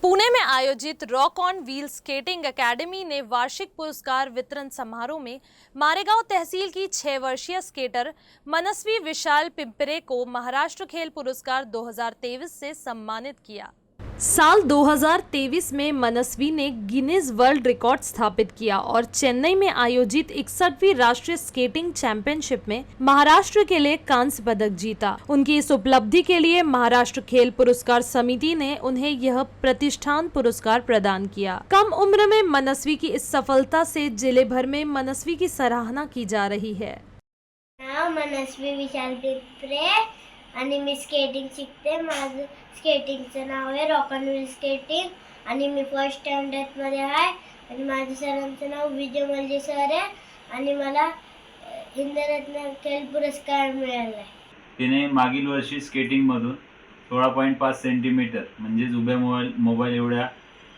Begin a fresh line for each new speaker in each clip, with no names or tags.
पुणे में आयोजित rock on wheel skating academy ने वार्षिक पुरस्कार वितरण समारोह में मारेगांव तहसील की 6 वर्षीय स्केटर मनस्वी विशाल पिंपरे को महाराष्ट्र खेल पुरस्कार 2023 से सम्मानित किया। साल 2023 में मनस्वी ने गिनीज वर्ल्ड रिकॉर्ड स्थापित किया और चेन्नई में आयोजित 61वीं राष्ट्रीय स्केटिंग चैंपियनशिप में महाराष्ट्र के लिए कांस्य पदक जीता। उनकी इस उपलब्धि के लिए महाराष्ट्र खेल पुरस्कार समिति ने उन्हें यह प्रतिष्ठान पुरस्कार प्रदान किया। कम उम्र में मनस्वी की इस सफलता से जिले भर में मनस्वी की सराहना की जा रही है।
मनस्वी विशाल पिंपरे आणि मी स्केटिंग शिकते। माझं स्केटिंगचं नाव आहे रॉक ऑन व्हील स्केटिंग आणि मी फर्स्ट स्टँडर्ड मध्ये आहे आणि माझ्या सरांचं नाव विजय मल्जे सर आहे आणि मला हिंदरत्न खेल पुरस्कार मिळाला आहे।
तिने मागील वर्षी स्केटिंग मधून 16.5 सेंटीमीटर म्हणजे उभ्या मोबाईल एवढ्या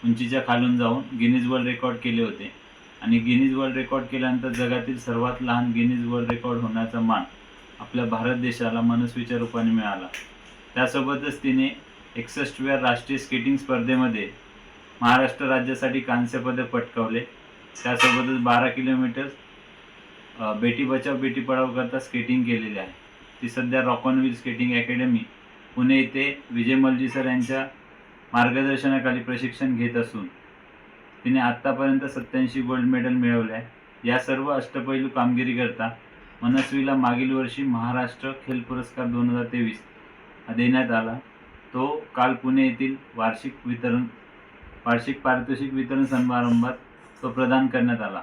उंचीच्या खालून जाऊन गिनीज वर्ल्ड रेकॉर्ड केले होते आणि गिनीज वर्ल्ड रेकॉर्ड केल्यानंतर जगातील सर्वात लहान गिनीज वर्ल्ड रेकॉर्ड होण्याचा मान आपल्या भारत देशाला मनस्वीच्या रूपाने मिळाला। त्यासोबतच तिने 61व्या राष्ट्रीय स्केटिंग स्पर्धेमध्ये महाराष्ट्र राज्यासाठी कांस्य पदक पटकावले। त्यासोबतच 12 किलोमीटर बेटी बचाव बेटी पढाओ करता स्केटिंग केलेली आहे। ती सध्या rock on wheel skating academy Pune येथे विजय मल्जी सर यांच्या मार्गदर्शनाखाली प्रशिक्षण घेत असून तिने आत्तापर्यंत 87 गोल्ड मेडल मिळवले आहे। या सर्व अष्टपैलू कामगिरी करता मनस्वीला मागील वर्षी महाराष्ट्र खेल पुरस्कार 2023 देण्यात आला। तो काल पुणे येथील वार्षिक पारितोषिक वितरण समारंभात तो प्रदान करण्यात आला।